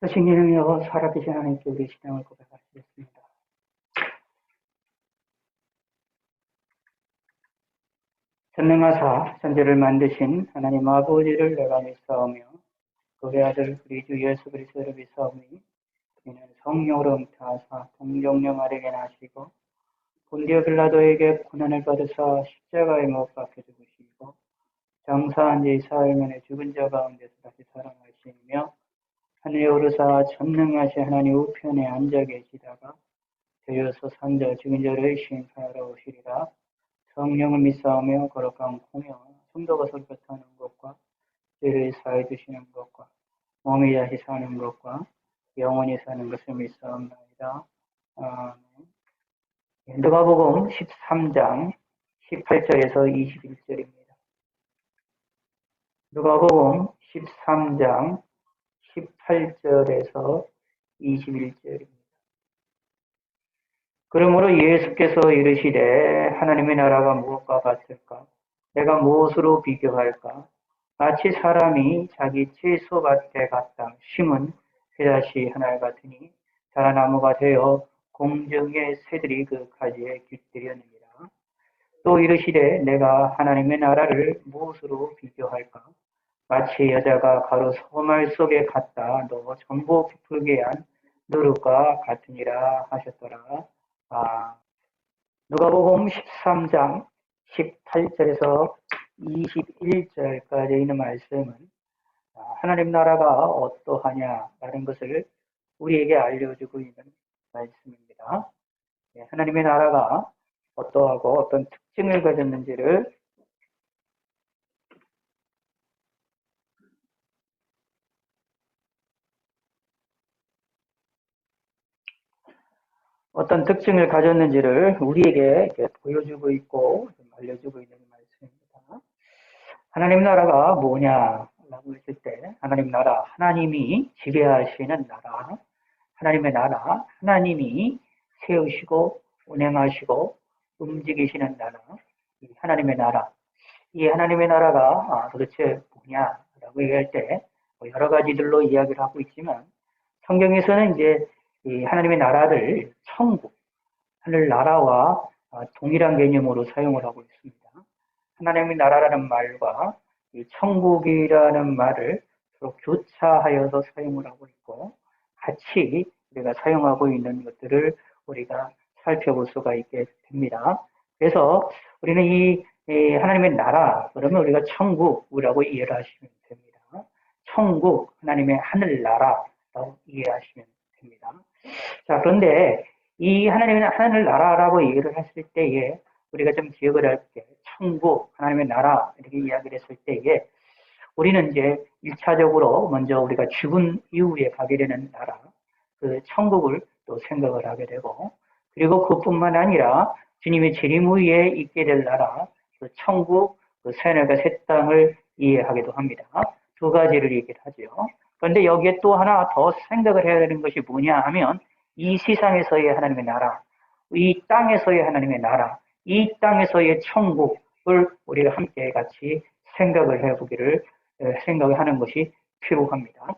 신기능력 살아계신 하나님께 우리 신앙을 고백하시겠습니다. 전능하사 천지를 만드신 하나님 아버지를 내가 믿사오며 그의 아들 우리 주 예수 그리스도를 믿사오니 이는 성령으로 잉타하사 동정령 아래게 나시고 본디오 빌라도에게 고난을 받으사 십자가에 못 박혀 죽으시고 장사한 지 사흘 만에 죽은 자 가운데서 다시 살아나시며 하늘에 오르사 전능하신 하나님 우편에 앉아 계시다가 되어서 산자 죽은 자를 심판하러 오시리라. 성령을 믿사오며 거룩한 공영 성도가 설교하는 것과 죄를 사해 주시는 것과 몸이 다시 사는 것과 영원히 사는 것을 믿사옵나이다. 아멘. 누가복음 13장 18절에서 21절입니다. 누가복음 13장 18절에서 21절입니다. 그러므로 예수께서 이르시되 하나님의 나라가 무엇과 같을까? 내가 무엇으로 비교할까? 마치 사람이 자기 채소밭에 갖다 심은 벼자씨 하나 같으니 자라나무가 되어 공중의 새들이 그 가지에 깃들였느니라. 또 이르시되 내가 하나님의 나라를 무엇으로 비교할까? 마치 여자가 가루 소말 속에 갖다 넣어 전부 부풀게 한 누룩과 같으니라 하셨더라. 누가복음 13장 18절에서 21절까지 있는 말씀은 하나님 나라가 어떠하냐라는 것을 우리에게 알려주고 있는 말씀입니다. 하나님의 나라가 어떠하고 어떤 특징을 가졌는지를 어떤 특징을 가졌는지를 우리에게 보여주고 있고 알려주고 있는 말씀입니다. 하나님 나라가 뭐냐라고 했을 때 하나님 나라, 하나님이 지배하시는 나라, 하나님의 나라, 하나님이 세우시고 운행하시고 움직이시는 나라, 하나님의 나라. 이 하나님의 나라가 도대체 뭐냐라고 얘기할 때 여러 가지들로 이야기를 하고 있지만 성경에서는 이제 이 하나님의 나라를 천국, 하늘나라와 동일한 개념으로 사용을 하고 있습니다. 하나님의 나라라는 말과 이 천국이라는 말을 서로 교차하여서 사용을 하고 있고 같이 우리가 사용하고 있는 것들을 우리가 살펴볼 수가 있게 됩니다. 그래서 우리는 이 하나님의 나라, 그러면 우리가 천국이라고 이해를 하시면 됩니다. 천국, 하나님의 하늘나라라고 이해하시면 됩니다. 자, 그런데 이 하나님의 하늘나라라고 얘기를 했을 때에 우리가 좀 기억을 할 게 천국, 하나님의 나라 이렇게 이야기를 했을 때에 우리는 이제 1차적으로 먼저 우리가 죽은 이후에 가게 되는 나라, 그 천국을 또 생각을 하게 되고 그리고 그뿐만 아니라 주님의 재림 후에 있게 될 나라, 그 천국, 그 새하늘과 새 땅을 이해하기도 합니다. 두 가지를 얘기를 하죠. 그런데 여기에 또 하나 더 생각을 해야 되는 것이 뭐냐 하면 이 세상에서의 하나님의 나라, 이 땅에서의 하나님의 나라, 이 땅에서의 천국을 우리가 함께 같이 생각을 해보기를 생각을 하는 것이 필요합니다.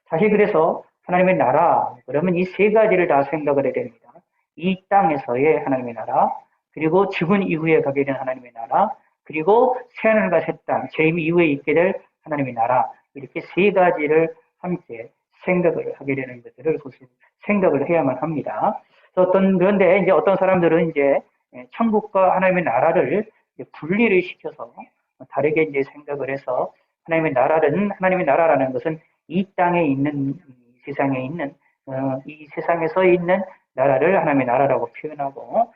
사실 그래서 하나님의 나라, 그러면 이 세 가지를 다 생각을 해야 됩니다. 이 땅에서의 하나님의 나라, 그리고 죽은 이후에 가게 된 하나님의 나라, 그리고 새하늘과 새 땅, 재림 이후에 있게 될 하나님의 나라, 이렇게 세 가지를 함께 생각을 하게 되는 것들을 생각을 해야만 합니다. 그런데 이제 어떤 사람들은 이제 천국과 하나님의 나라를 분리를 시켜서 다르게 이제 생각을 해서 하나님의 나라라는 것은 이 땅에 있는, 이 세상에 있는, 이 세상에서 있는 나라를 하나님의 나라라고 표현하고,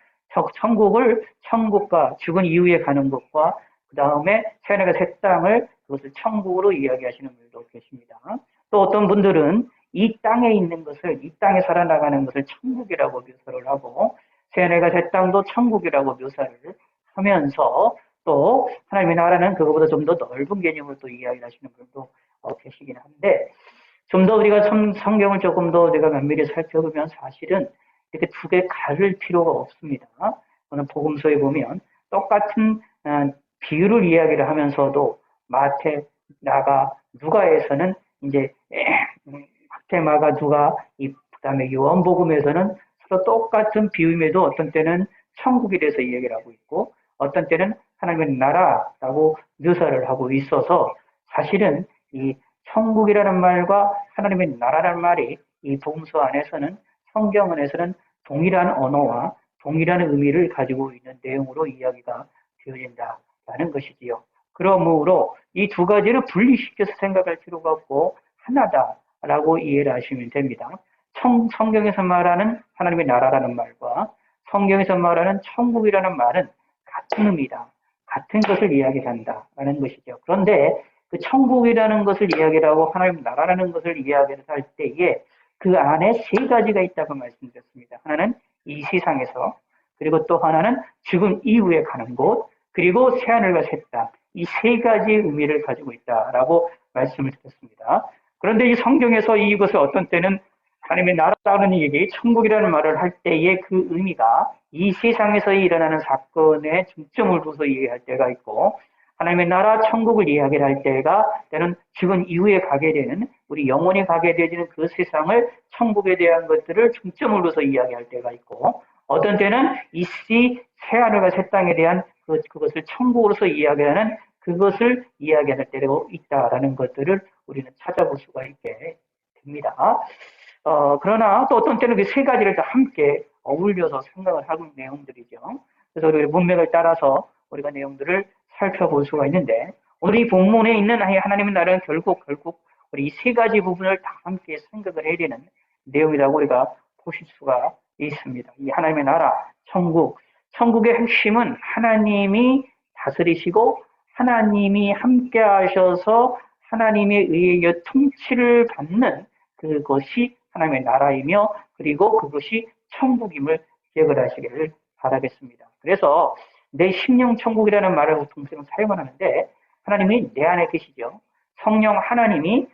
천국과 죽은 이후에 가는 것과, 그 다음에 새하늘과 새 땅을 그것을 천국으로 이야기하시는 분들도 계십니다. 또 어떤 분들은 이 땅에 있는 것을, 이 땅에 살아나가는 것을 천국이라고 묘사를 하고, 새하늘과 새 땅도 천국이라고 묘사를 하면서, 또 하나님의 나라는 그거보다 좀 더 넓은 개념을 또 이야기하시는 분도 계시긴 한데 좀 더 우리가 성경을 조금 더 우리가 면밀히 살펴보면 사실은 이렇게 두 개 가릴 필요가 없습니다. 오늘 복음서에 보면 똑같은 비유를 이야기를 하면서도 마태, 나가, 누가에서는 이제 테마가 누가 그다음에 요한복음에서는 서로 똑같은 비유임에도 어떤 때는 천국에 대해서 이야기를 하고 있고 어떤 때는 하나님의 나라라고 묘사를 하고 있어서 사실은 이 천국이라는 말과 하나님의 나라라는 말이 이 복음서 안에서는 성경 안에서는 동일한 언어와 동일한 의미를 가지고 있는 내용으로 이야기가 되어진다라는 것이지요. 그러므로 이 두 가지를 분리시켜서 생각할 필요가 없고 하나다라고 이해를 하시면 됩니다. 성경에서 말하는 하나님의 나라라는 말과 성경에서 말하는 천국이라는 말은 같은 의미다. 같은 것을 이야기한다라는 것이죠. 그런데 그 천국이라는 것을 이야기를 하고 하나님의 나라라는 것을 이야기를 할 때에 그 안에 세 가지가 있다고 말씀드렸습니다. 하나는 이 세상에서, 그리고 또 하나는 죽음 이후에 가는 곳, 그리고 새하늘과 새 땅. 이 세 가지 의미를 가지고 있다라고 말씀을 드렸습니다. 그런데 이 성경에서 이것을 어떤 때는 하나님의 나라라는 얘기, 천국이라는 말을 할 때의 그 의미가 이 세상에서 일어나는 사건에 중점을 둬서 이해할 때가 있고, 하나님의 나라, 천국을 이야기를 할 때가 때는 죽은 이후에 가게 되는, 우리 영원히 가게 되는 그 세상을, 천국에 대한 것들을 중점을 둬서 이야기할 때가 있고, 어떤 때는 이 새하늘과 새 땅에 대한 그것을 천국으로서 이야기하는 그것을 이야기할 때도 있다라는 것들을 우리는 찾아볼 수가 있게 됩니다. 그러나 또 어떤 때는 그 세 가지를 다 함께 어울려서 생각을 하고 있는 내용들이죠. 그래서 우리 문맥을 따라서 우리가 내용들을 살펴볼 수가 있는데, 오늘 이 본문에 있는 하나님의 나라는 결국 우리 이 세 가지 부분을 다 함께 생각을 해야 되는 내용이라고 우리가 보실 수가 있습니다. 이 하나님의 나라, 천국의 핵심은 하나님이 다스리시고 하나님이 함께 하셔서 하나님에 의해 통치를 받는 그것이 하나님의 나라이며, 그리고 그것이 천국임을 기억을 하시기를 바라겠습니다. 그래서 내 심령 천국이라는 말을 보통 사용을 하는데, 하나님이 내 안에 계시죠. 성령 하나님이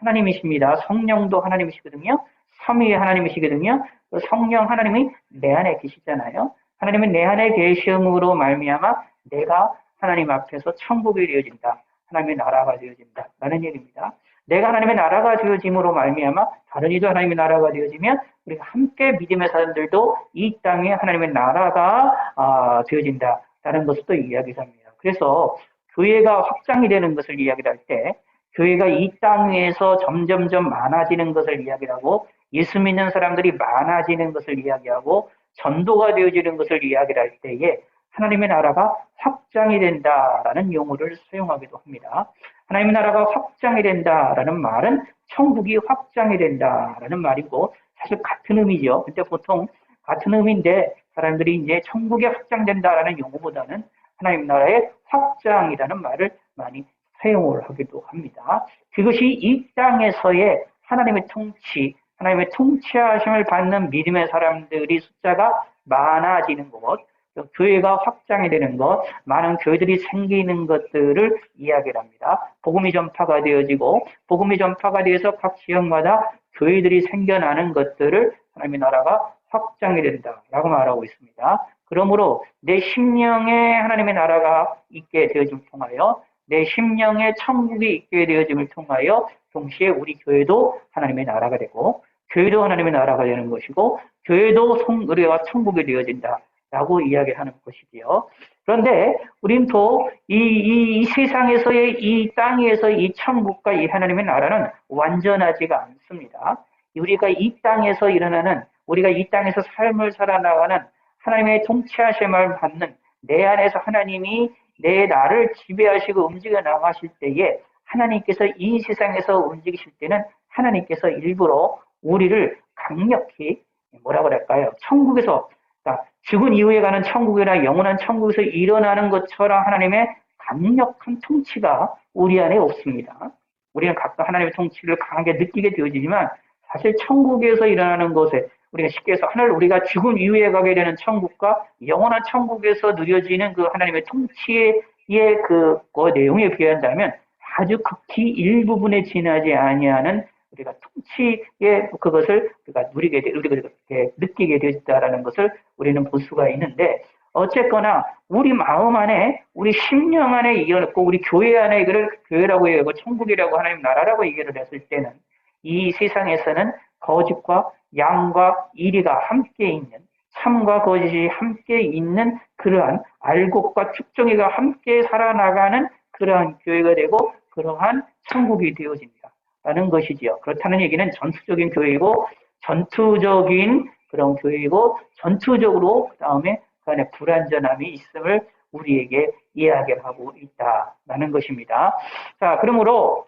하나님이십니다. 성령도 하나님이시거든요. 삼위의 하나님이시거든요. 성령 하나님이 내 안에 계시잖아요. 하나님은 내 안에 계심으로 말미암아 내가 하나님 앞에서 천국이 되어진다. 하나님의 나라가 되어진다. 라는 얘기입니다. 내가 하나님의 나라가 되어짐으로 말미암아 다른 이도 하나님의 나라가 되어지면 우리가 함께 믿음의 사람들도 이 땅에 하나님의 나라가 되어진다라는 것을 또 이야기합니다. 그래서 교회가 확장이 되는 것을 이야기할 때, 교회가 이 땅에서 점점점 많아지는 것을 이야기하고, 예수 믿는 사람들이 많아지는 것을 이야기하고, 전도가 되어지는 것을 이야기할 때에 하나님의 나라가 확장이 된다라는 용어를 사용하기도 합니다. 하나님의 나라가 확장이 된다라는 말은 천국이 확장이 된다라는 말이고, 사실 같은 의미죠. 근데 보통 같은 의미인데 사람들이 이제 천국이 확장된다라는 용어보다는 하나님 나라의 확장이라는 말을 많이 사용을 하기도 합니다. 그것이 이 땅에서의 하나님의 통치하심을 받는 믿음의 사람들이 숫자가 많아지는 것, 교회가 확장이 되는 것, 많은 교회들이 생기는 것들을 이야기를 합니다. 복음이 전파가 되어지고, 복음이 전파가 되어서 각 지역마다 교회들이 생겨나는 것들을 하나님의 나라가 확장이 된다라고 말하고 있습니다. 그러므로 내 심령에 하나님의 나라가 있게 되어짐을 통하여, 내 심령에 천국이 있게 되어짐을 통하여 동시에 우리 교회도 하나님의 나라가 되고, 교회도 하나님의 나라가 되는 것이고, 교회도 우리가 천국이 되어진다 라고 이야기하는 것이지요. 그런데 우리는 또 이 세상에서의, 이 땅에서 이 천국과 이 하나님의 나라는 완전하지가 않습니다. 우리가 이 땅에서 일어나는, 우리가 이 땅에서 삶을 살아나가는 하나님의 통치하심을 받는, 내 안에서 하나님이 내 나를 지배하시고 움직여 나가실 때에, 하나님께서 이 세상에서 움직이실 때는 하나님께서 일부러 우리를 강력히 뭐라 그럴까요? 천국에서, 그러니까 죽은 이후에 가는 천국이나 영원한 천국에서 일어나는 것처럼 하나님의 강력한 통치가 우리 안에 없습니다. 우리는 가끔 하나님의 통치를 강하게 느끼게 되어지지만, 사실 천국에서 일어나는 것에, 우리가 쉽게 해서 우리가 죽은 이후에 가게 되는 천국과 영원한 천국에서 누려지는 그 하나님의 통치의 그 내용에 비한다면 아주 극히 일부분에 지나지 아니하는, 우리가 통치의 그것을 우리가 느끼게 되었다라는 것을 우리는 볼 수가 있는데, 어쨌거나 우리 마음 안에 우리 심령 안에 이어놓고 우리 교회 안에 이거를 교회라고 얘기하고 천국이라고 하나님 나라라고 얘기를 했을 때는 이 세상에서는 거짓과 양과 이리가 함께 있는 참과 거짓이 함께 있는 그러한 알곡과 축정이가 함께 살아나가는 그러한 교회가 되고 그러한 천국이 되어집니다. 라는 것이지요. 그렇다는 얘기는 전투적인 교회이고 전투적인 그런 교회이고 전투적으로 그 다음에 그 안에 불완전함이 있음을 우리에게 이야기하고 있다라는 것입니다. 자, 그러므로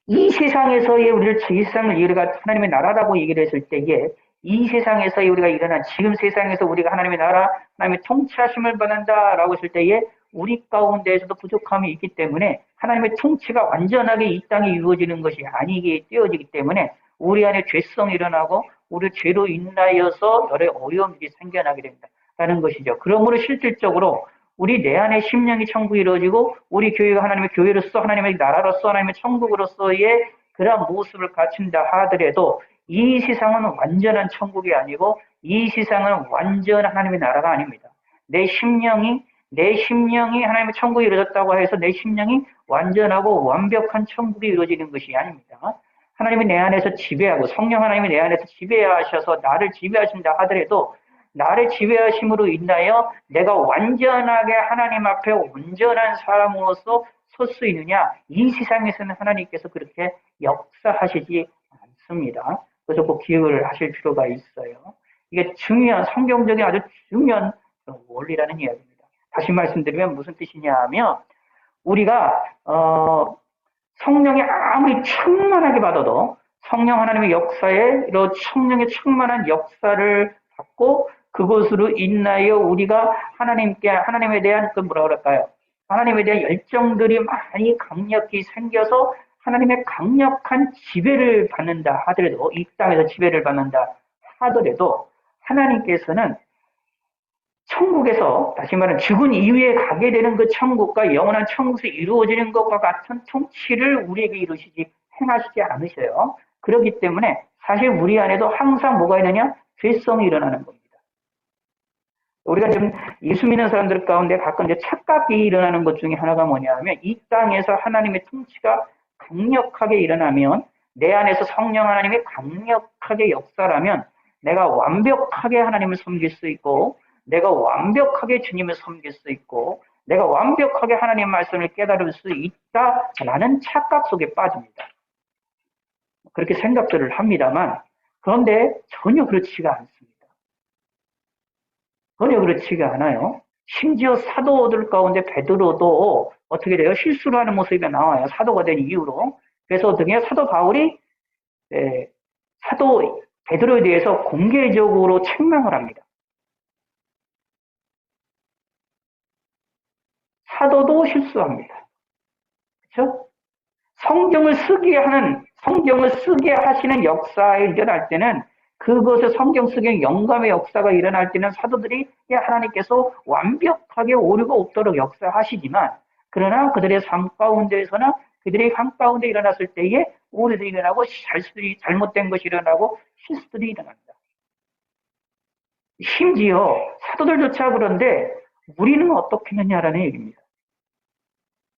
이 세상에서의 우리를 이 세상을 우리가 하나님의 나라라고 얘기를 했을 때에 이 세상에서의 우리가 일어난 지금 세상에서 우리가 하나님의 나라, 하나님의 통치하심을 받는다라고 했을 때에 우리 가운데에서도 부족함이 있기 때문에 하나님의 통치가 완전하게 이 땅에 이루어지는 것이 아니게 되어지기 때문에 우리 안에 죄성이 일어나고 우리 죄로 인하여서 여러 어려움들이 생겨나게 된다라는 것이죠. 그러므로 실질적으로 우리 내 안에 심령이 천국이 이루어지고 우리 교회가 하나님의 교회로서 하나님의 나라로서 하나님의 천국으로서의 그런 모습을 갖춘다 하더라도 이 세상은 완전한 천국이 아니고 이 세상은 완전한 하나님의 나라가 아닙니다. 내 심령이 하나님의 천국이 이루어졌다고 해서 내 심령이 완전하고 완벽한 천국이 이루어지는 것이 아닙니다. 하나님이 내 안에서 지배하고 성령 하나님이 내 안에서 지배하셔서 나를 지배하신다 하더라도 나를 지배하심으로 인하여 내가 완전하게 하나님 앞에 온전한 사람으로서 설 수 있느냐? 이 세상에서는 하나님께서 그렇게 역사하시지 않습니다. 그래서 꼭 기억을 하실 필요가 있어요. 이게 중요한 성경적인 아주 중요한 원리라는 이야기입니다. 다시 말씀드리면 무슨 뜻이냐 하면 우리가 성령이 아무리 충만하게 받아도 성령 하나님의 역사에 이런 성령의 충만한 역사를 받고 그것으로 인하여 우리가 하나님에 대한 그 뭐라 그럴까요? 하나님에 대한 열정들이 많이 강력히 생겨서 하나님의 강력한 지배를 받는다 하더라도 이 땅에서 지배를 받는다 하더라도 하나님께서는 천국에서 다시 말하면 죽은 이후에 가게 되는 그 천국과 영원한 천국에서 이루어지는 것과 같은 통치를 우리에게 행하시지 않으셔요. 그렇기 때문에 사실 우리 안에도 항상 뭐가 있느냐? 죄성이 일어나는 겁니다. 우리가 지금 예수 믿는 사람들 가운데 가끔 이제 착각이 일어나는 것 중에 하나가 뭐냐 하면 이 땅에서 하나님의 통치가 강력하게 일어나면 내 안에서 성령 하나님이 강력하게 역사라면 내가 완벽하게 하나님을 섬길 수 있고 내가 완벽하게 주님을 섬길 수 있고 내가 완벽하게 하나님의 말씀을 깨달을 수 있다라는 착각 속에 빠집니다. 그렇게 생각들을 합니다만 그런데 전혀 그렇지가 않습니다. 전혀 그렇지가 않아요. 심지어 사도들 가운데 베드로도 어떻게 돼요? 실수를 하는 모습이 나와요. 사도가 된 이후로. 그래서 어떻게 사도 바울이 사도 베드로에 대해서 공개적으로 책망을 합니다. 사도도 실수합니다. 그렇죠? 성경을 쓰게 하시는 역사에 일어날 때는 그것을 성경 쓰기의 영감의 역사가 일어날 때는 사도들이 하나님께서 완벽하게 오류가 없도록 역사하시지만 그러나 그들의 삶 가운데에서나 그들의 삶 가운데 일어났을 때에 오류들이 일어나고 잘못된 것이 일어나고 실수들이 일어납니다. 심지어 사도들조차 그런데 우리는 어떻게 했냐라는 얘기입니다.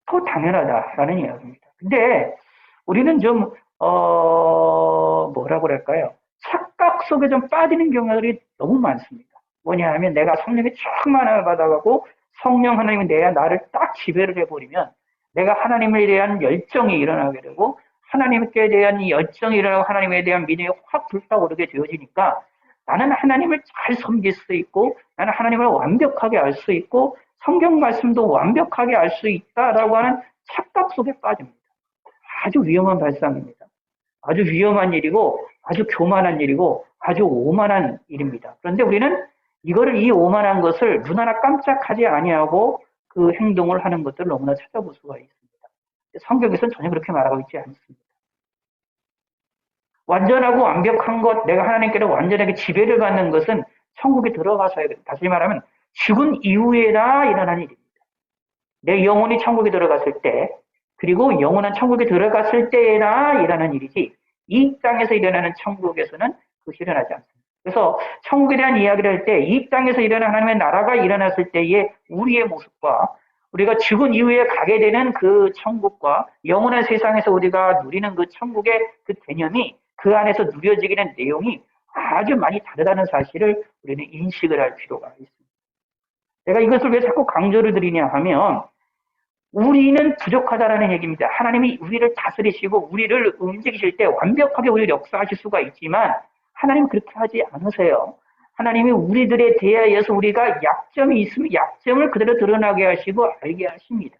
더 당연하다라는 이야기입니다. 근데 우리는 좀 뭐라고 그럴까요? 착각 속에 좀 빠지는 경우들이 너무 많습니다. 뭐냐 하면 내가 성령의 충만함을 받아가고 성령 하나님이 나를 딱 지배를 해버리면 내가 하나님에 대한 열정이 일어나게 되고 하나님께 대한 열정이 일어나고 하나님에 대한 믿음이 확 불타오르게 되어지니까 나는 하나님을 잘 섬길 수 있고 나는 하나님을 완벽하게 알 수 있고 성경 말씀도 완벽하게 알 수 있다라고 하는 착각 속에 빠집니다. 아주 위험한 발상입니다. 아주 위험한 일이고 아주 교만한 일이고 아주 오만한 일입니다. 그런데 우리는 이 오만한 것을 눈 하나 깜짝하지 아니하고 그 행동을 하는 것들을 너무나 찾아볼 수가 있습니다. 성경에서는 전혀 그렇게 말하고 있지 않습니다. 완전하고 완벽한 것, 내가 하나님께로 완전하게 지배를 받는 것은 천국에 들어가서야 됩니다. 다시 말하면 죽은 이후에나 일어난 일입니다. 내 영혼이 천국에 들어갔을 때 그리고 영원한 천국에 들어갔을 때나 일어나는 일이지 이 땅에서 일어나는 천국에서는 그것이 일어나지 않습니다. 그래서 천국에 대한 이야기를 할 때 이 땅에서 일어난 하나님의 나라가 일어났을 때의 우리의 모습과 우리가 죽은 이후에 가게 되는 그 천국과 영원한 세상에서 우리가 누리는 그 천국의 그 개념이 그 안에서 누려지게 내용이 아주 많이 다르다는 사실을 우리는 인식을 할 필요가 있습니다. 제가 이것을 왜 자꾸 강조를 드리냐 하면 우리는 부족하다라는 얘기입니다. 하나님이 우리를 다스리시고 우리를 움직이실 때 완벽하게 우리를 역사하실 수가 있지만 하나님은 그렇게 하지 않으세요. 하나님이 우리들에 대하여서 우리가 약점이 있으면 약점을 그대로 드러나게 하시고 알게 하십니다.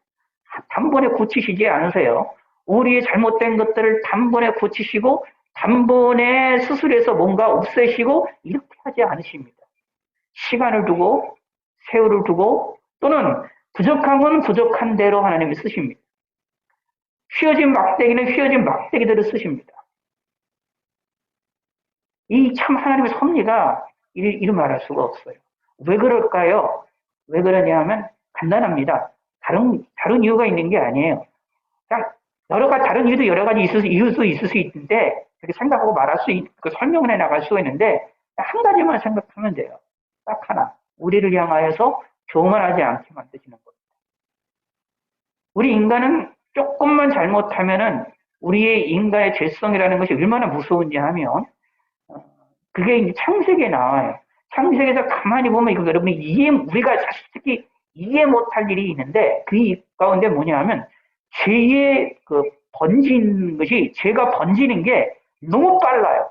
단번에 고치시지 않으세요. 우리의 잘못된 것들을 단번에 고치시고 단번에 수술해서 뭔가 없애시고 이렇게 하지 않으십니다. 시간을 두고 세월을 두고 또는 부족한 건 부족한 대로 하나님이 쓰십니다. 휘어진 막대기는 휘어진 막대기대로 쓰십니다. 이 참 하나님의 섭리가 이루 말할 수가 없어요. 왜 그럴까요? 왜 그러냐 하면 간단합니다. 다른 이유가 있는 게 아니에요. 여러 가지 다른 이유도 여러 가지 이유도 있을 수 있는데 그렇게 생각하고 말할 수 그 설명을 해 나갈 수가 있는데 한 가지만 생각하면 돼요. 딱 하나. 우리를 향하여서 교만하지 않게 만드시는 겁니다. 우리 인간은 조금만 잘못하면은 우리의 인간의 죄성이라는 것이 얼마나 무서운지 하면 그게 이제 창세기에 나와요. 창세기에서 가만히 보면 이거 여러분이 우리가 특히 이해 못할 일이 있는데 그 가운데 뭐냐 하면 죄의 그 번진 것이 죄가 번지는 게 너무 빨라요.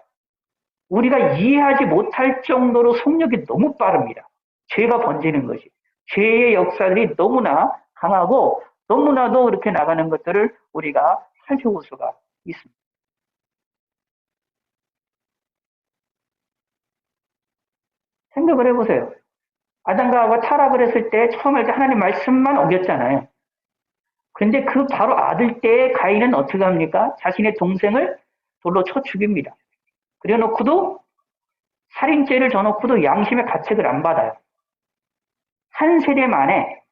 우리가 이해하지 못할 정도로 속력이 너무 빠릅니다. 죄가 번지는 것이. 죄의 역사들이 너무나 강하고 너무나도 이렇게 나가는 것들을 우리가 살펴볼 수가 있습니다. 생각을 해보세요. 아담과 하와가 타락을 했을 때 처음에 하나님 말씀만 어겼잖아요. 그런데 그 바로 아들 때에 가인은 어떻게 합니까? 자신의 동생을 돌로 쳐 죽입니다. 그래 놓고도 살인죄를 져놓고도 양심의 가책을 안 받아요. 한 세대 만에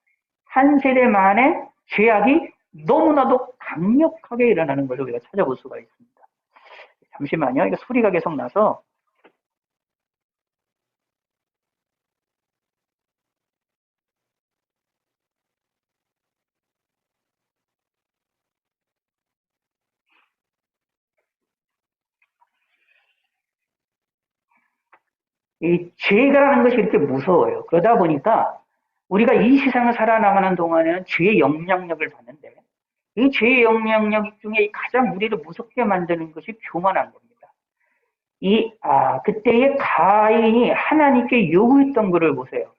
죄악이 너무나도 강력하게 일어나는 것을 우리가 찾아볼 수가 있습니다. 잠시만요. 이거 소리가 계속 나서. 이 죄가라는 것이 이렇게 무서워요. 그러다 보니까 우리가 이 세상을 살아나가는 동안에는 죄의 영향력을 받는데 이 죄의 영향력 중에 가장 우리를 무섭게 만드는 것이 교만한 겁니다. 그때의 가인이 하나님께 요구했던 것을 보세요.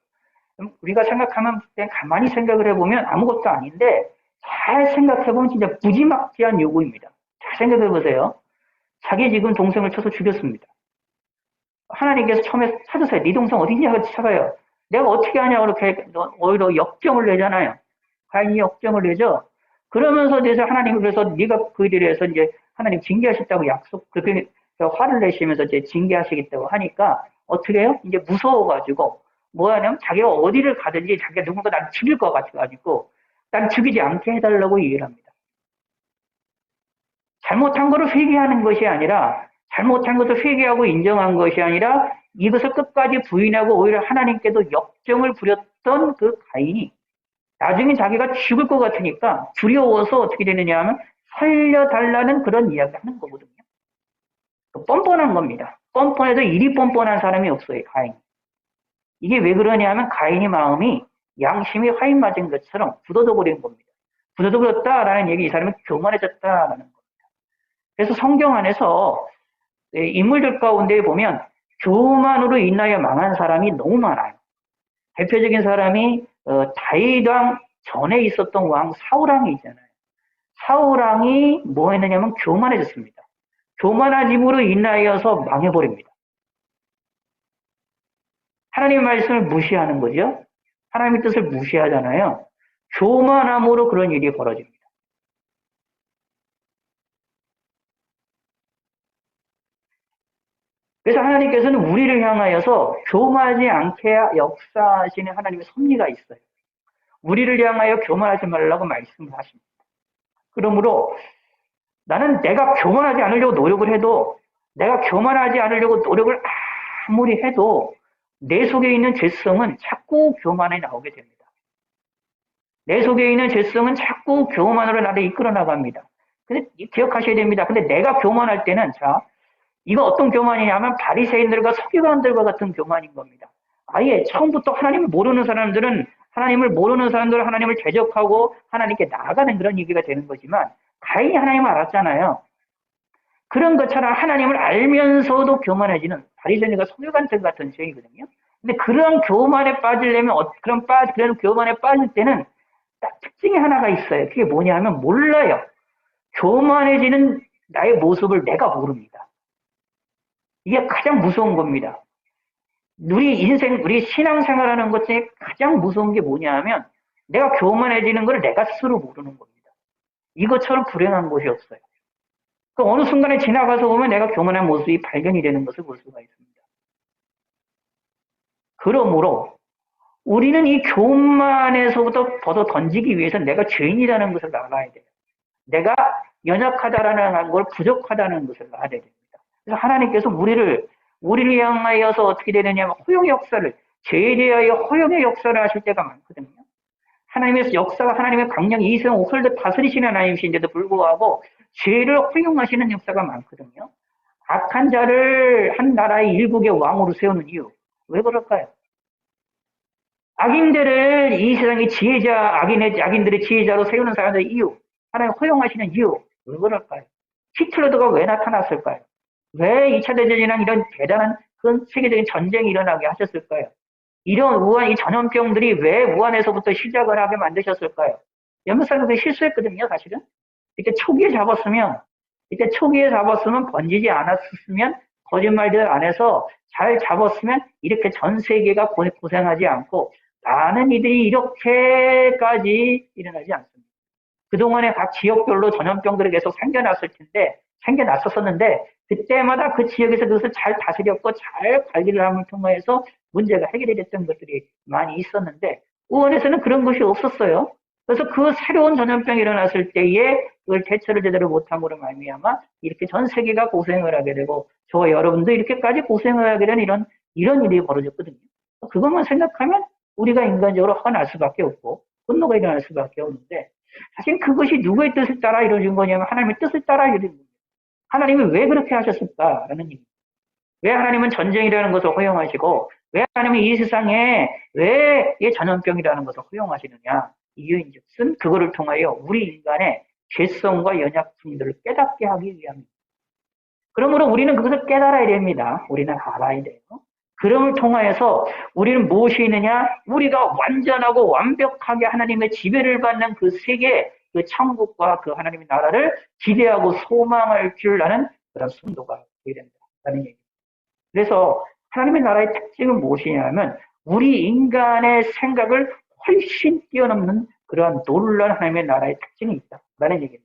우리가 생각하면 가만히 생각을 해보면 아무것도 아닌데 잘 생각해보면 진짜 무지막지한 요구입니다. 잘 생각해보세요. 자기 지금 동생을 쳐서 죽였습니다. 하나님께서 처음에 찾으세요. 네 동생 어디냐 찾아요. 내가 어떻게 하냐 그렇게 오히려 역정을 내잖아요. 가인이 역정을 내죠. 그러면서 이제 하나님 그래서 네가 그 일에 대해서 이제 하나님 징계하셨다고 그렇게 화를 내시면서 이제 징계하시겠다고 하니까 어떻게 해요? 이제 무서워가지고 뭐 하냐면 자기가 어디를 가든지 자기가 누군가 나를 죽일 것 같아가지고 난 죽이지 않게 해달라고 얘기를 합니다. 잘못한 거를 회개하는 것이 아니라 잘못한 것을 회개하고 인정한 것이 아니라 이것을 끝까지 부인하고 오히려 하나님께도 역정을 부렸던 그 가인이 나중에 자기가 죽을 것 같으니까 두려워서 어떻게 되느냐 하면 살려달라는 그런 이야기를 하는 거거든요. 뻔뻔한 겁니다. 뻔뻔해도 이리 뻔뻔한 사람이 없어요. 가인. 이게 왜 그러냐 하면 가인의 마음이 양심이 화인 맞은 것처럼 굳어져버린 겁니다. 굳어져버렸다라는 얘기 이 사람이 교만해졌다라는 겁니다. 그래서 성경 안에서 인물들 가운데 보면 교만으로 인하여 망한 사람이 너무 많아요. 대표적인 사람이 다윗 왕 전에 있었던 왕 사울왕이 있잖아요. 사울왕이 뭐 했느냐면 교만해졌습니다. 교만한 힘으로 인하여서 망해버립니다. 하나님의 말씀을 무시하는 거죠. 하나님의 뜻을 무시하잖아요. 교만함으로 그런 일이 벌어집니다. 그래서 하나님께서는 우리를 향하여서 교만하지 않게 역사하시는 하나님의 섭리가 있어요. 우리를 향하여 교만하지 말라고 말씀을 하십니다. 그러므로 나는 내가 교만하지 않으려고 노력을 해도 내가 교만하지 않으려고 노력을 아무리 해도 내 속에 있는 죄성은 자꾸 교만에 나오게 됩니다. 내 속에 있는 죄성은 자꾸 교만으로 나를 이끌어 나갑니다. 근데 기억하셔야 됩니다. 근데 내가 교만할 때는 자, 이거 어떤 교만이냐면 바리새인들과 서기관들과 같은 교만인 겁니다. 아예 처음부터 하나님을 모르는 사람들은 하나님을 대적하고 하나님께 나아가는 그런 얘기가 되는 거지만 가인이 하나님을 알았잖아요. 그런 것처럼 하나님을 알면서도 교만해지는 바리새인과 서기관들 같은 죄이거든요. 근데 그런 교만에 빠지려면 그런 교만에 빠질 때는 딱 특징이 하나가 있어요. 그게 뭐냐면 몰라요. 교만해지는 나의 모습을 내가 모릅니다. 이게 가장 무서운 겁니다. 우리 신앙생활하는 것 중에 가장 무서운 게 뭐냐 하면 내가 교만해지는 걸 내가 스스로 모르는 겁니다. 이것처럼 불행한 것이 없어요. 그 어느 순간에 지나가서 보면 내가 교만한 모습이 발견이 되는 것을 볼 수가 있습니다. 그러므로 우리는 이 교만에서부터 벗어 던지기 위해서 내가 죄인이라는 것을 알아야 돼요. 내가 연약하다라는 걸 부족하다는 것을 알아야 됩니다. 그래서 하나님께서 우리를 향하여서 어떻게 되느냐면 허용의 역사를, 죄에 대하여 허용의 역사를 하실 때가 많거든요. 하나님의 강력히 이 세상 홀드 다스리시는 하나님이신데도 불구하고 죄를 허용하시는 역사가 많거든요. 악한 자를 한 나라의 일국의 왕으로 세우는 이유. 왜 그럴까요? 악인들을 이 세상의 악인들의 지혜자로 세우는 사람들의 이유. 하나님 허용하시는 이유. 왜 그럴까요? 히틀러가 왜 나타났을까요? 왜 2차 대전이나 이런 대단한 큰 세계적인 전쟁이 일어나게 하셨을까요? 이 전염병들이 왜 우한에서부터 시작을 하게 만드셨을까요? 몇몇 사람들이 실수했거든요, 사실은. 이때 초기에 잡았으면 번지지 않았으면, 거짓말들 안 해서 잘 잡았으면 이렇게 전 세계가 고생하지 않고 많은 이들이 이렇게까지 일어나지 않습니다. 그동안에 각 지역별로 전염병들이 계속 생겨났었는데, 그때마다 그 지역에서 그것을 잘 다스렸고 잘 관리를 함을 통해서 문제가 해결이 됐던 것들이 많이 있었는데, 우한에서는 그런 것이 없었어요. 그래서 그 새로운 전염병이 일어났을 때에 그걸 대처를 제대로 못함으로 말미암아 이렇게 전 세계가 고생을 하게 되고 저와 여러분도 이렇게까지 고생을 하게 된 이런 일이 벌어졌거든요. 그것만 생각하면 우리가 인간적으로 화가 날 수밖에 없고 분노가 일어날 수밖에 없는데, 사실 그것이 누구의 뜻을 따라 이루어진 거냐면 하나님의 뜻을 따라 이루어진 겁니다. 하나님이 왜 그렇게 하셨을까라는 얘기입니다. 왜 하나님은 전쟁이라는 것을 허용하시고 왜 하나님이 이 세상에 왜 이 전염병이라는 것을 허용하시느냐. 이유인즉슨 그거를 통하여 우리 인간의 죄성과 연약성들을 깨닫게 하기 위함입니다. 그러므로 우리는 그것을 깨달아야 됩니다. 우리는 알아야 돼요. 그럼을 통하여서 우리는 무엇이 있느냐? 우리가 완전하고 완벽하게 하나님의 지배를 받는 그 세계, 그 천국과 그 하나님의 나라를 기대하고 소망할 줄 아는 그런 성도가 되어야 된다는 얘기입니다. 그래서 하나님의 나라의 특징은 무엇이냐면 우리 인간의 생각을 훨씬 뛰어넘는 그러한 놀라운 하나님의 나라의 특징이 있다라는 얘기입니다.